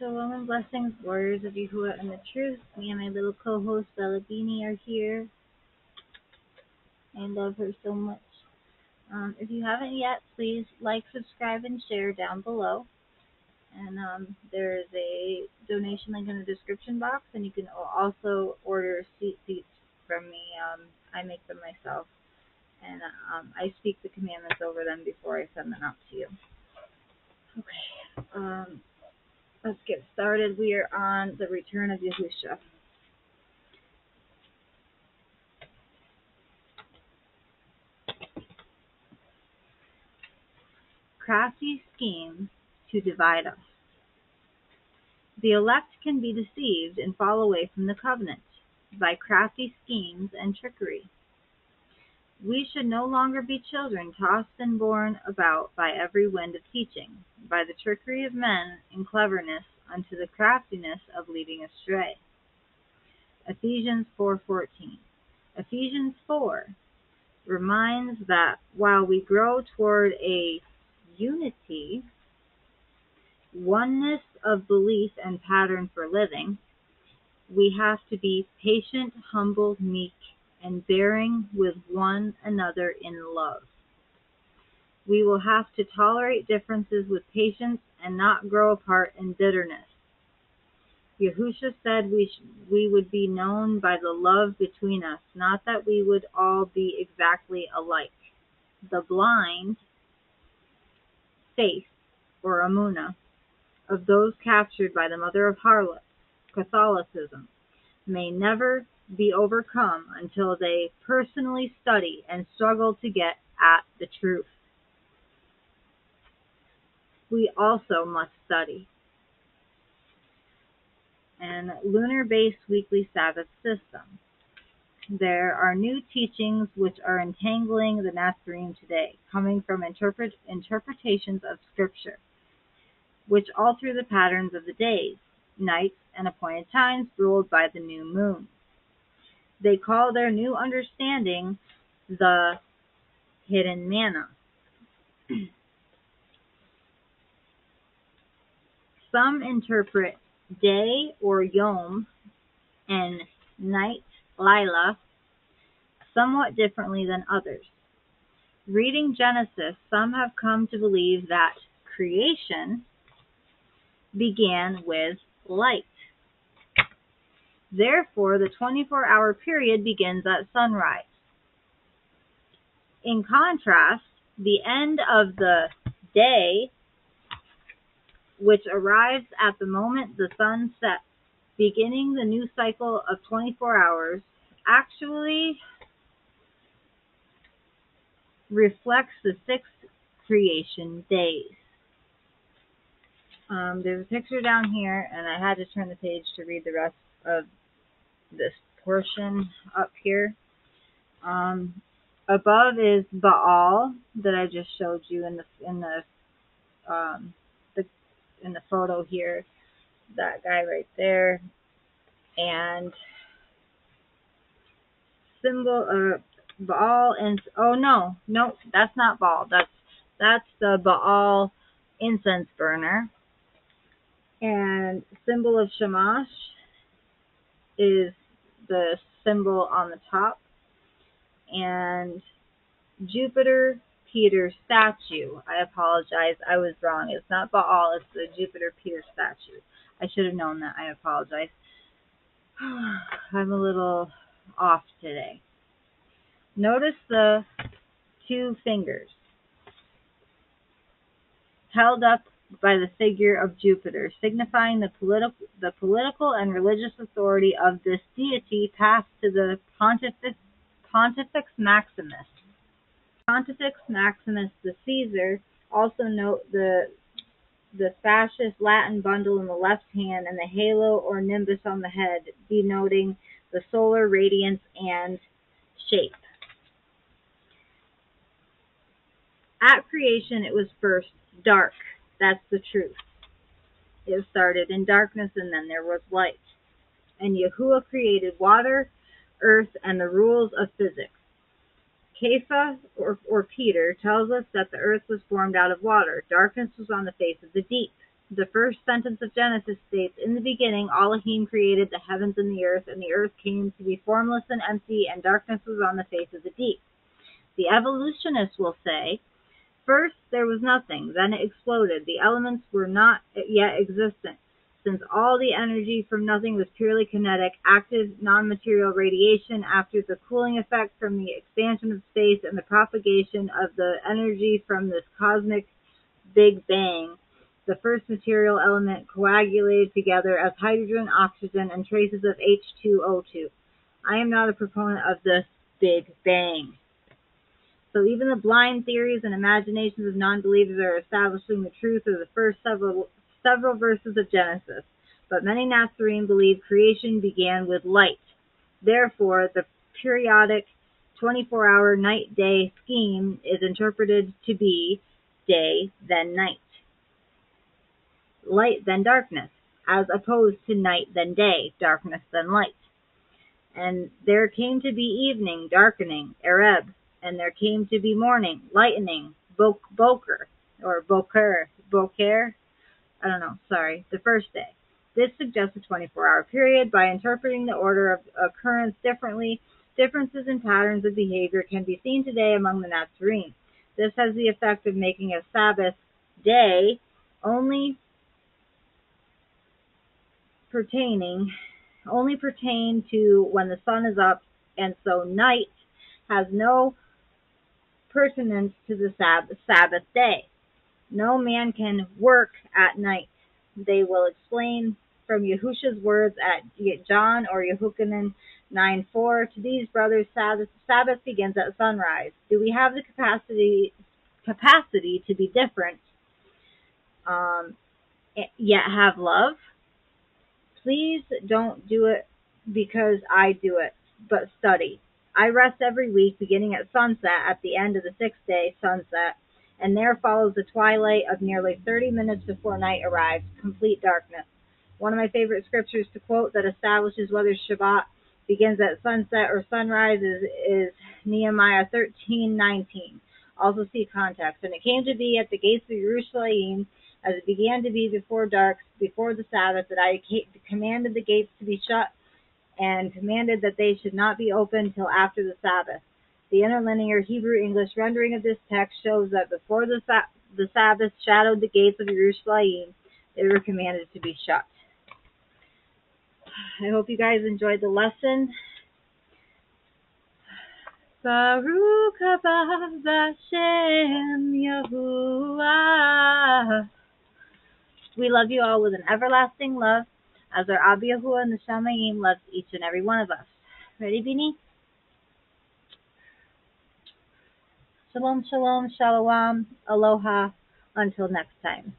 Shalom and blessings, warriors of Yahuah and the truth. Me and my little co-host Bella Beanie are here. I love her so much. If you haven't yet, please like, subscribe, and share down below. And there's a donation link in the description box, and you can also order seats from me. I make them myself, and I speak the commandments over them before I send them out to you. Okay. Let's get started. We are on the return of Yahusha. Crafty schemes to divide us. The elect can be deceived and fall away from the covenant by crafty schemes and trickery. We should no longer be children tossed and borne about by every wind of teaching, by the trickery of men and cleverness unto the craftiness of leading astray. Ephesians 4:14. Ephesians 4 reminds that while we grow toward a unity, oneness of belief and pattern for living, we have to be patient, humble, meek, and bearing with one another in love. We will have to tolerate differences with patience and not grow apart in bitterness. Yahusha said we would be known by the love between us, not that we would all be exactly alike. The blind faith, or Amunah, of those captured by the mother of harlots, Catholicism, may never be overcome until they personally study and struggle to get at the truth. We also must study. And lunar-based weekly Sabbath system. There are new teachings which are entangling the Nazarene today, coming from interpretations of Scripture, which alter the patterns of the days, nights, and appointed times ruled by the new moon. They call their new understanding the hidden manna. Some interpret day or yom and night lila somewhat differently than others. Reading Genesis, some have come to believe that creation began with light. Therefore, the 24-hour period begins at sunrise. In contrast, the end of the day, which arrives at the moment the sun sets, beginning the new cycle of 24 hours, actually reflects the 6 creation days. There's a picture down here, and I had to turn the page to read the rest of this portion up here. Above is Baal that I just showed you in the photo here. That guy right there, and symbol Baal and no, that's not Baal. That's the Baal incense burner. And symbol of Shamash is the symbol on the top. And Jupiter Peter statue. I apologize. I was wrong. It's not Baal. It's the Jupiter Peter statue. I should have known that. I apologize. I'm a little off today. Notice the 2 fingers held up by the figure of Jupiter, signifying the political and religious authority of this deity passed to the Pontifex Maximus. Pontifex Maximus the Caesar. Also note the fascist Latin bundle in the left hand and the halo or nimbus on the head, denoting the solar radiance and shape. At creation, it was first dark. That's the truth. It started in darkness, and then there was light. And Yahuah created water, earth, and the rules of physics. Kepha, or Peter, tells us that the earth was formed out of water. Darkness was on the face of the deep. The first sentence of Genesis states, "In the beginning, Elohim created the heavens and the earth came to be formless and empty, and darkness was on the face of the deep." The evolutionists will say, "First there was nothing, then it exploded. The elements were not yet existent. Since all the energy from nothing was purely kinetic, active, non-material radiation, after the cooling effect from the expansion of space and the propagation of the energy from this cosmic Big Bang, the first material element coagulated together as hydrogen, oxygen, and traces of H2O2. I am not a proponent of this Big Bang." So even the blind theories and imaginations of non-believers are establishing the truth of the first several verses of Genesis. But many Nazarene believe creation began with light. Therefore, the periodic 24-hour night-day scheme is interpreted to be day, then night, light, then darkness, as opposed to night, then day, darkness, then light. And there came to be evening, darkening, Arab, and there came to be morning, lightening, boker, I don't know, sorry, the first day. This suggests a 24-hour period. By interpreting the order of occurrence differently, differences in patterns of behavior can be seen today among the Nazarene. This has the effect of making a Sabbath day only pertain to when the sun is up, and so night has no pertinence to the Sabbath day. No man can work at night. They will explain from Yahusha's words at John or Yehuchanan 9:4, "To these brothers Sabbath begins at sunrise." Do we have the capacity to be different, yet have love? Please don't do it because I do it, but study. I rest every week beginning at sunset at the end of the 6th day, sunset, and there follows the twilight of nearly 30 minutes before night arrives, complete darkness. One of my favorite scriptures to quote that establishes whether Shabbat begins at sunset or sunrise is Nehemiah 13:19. Also see context. "And it came to be at the gates of Jerusalem, as it began to be before dark, before the Sabbath, that I commanded the gates to be shut, and commanded that they should not be opened till after the Sabbath." The interlinear Hebrew-English rendering of this text shows that before the Sabbath shadowed the gates of Jerusalem, they were commanded to be shut. I hope you guys enjoyed the lesson. Baruch haba Hashem Yahuah. We love you all with an everlasting love, as our Abba Yahuah and the Shamayim loves each and every one of us. Ready, Bini? Shalom, shalom, shalom, aloha. Until next time.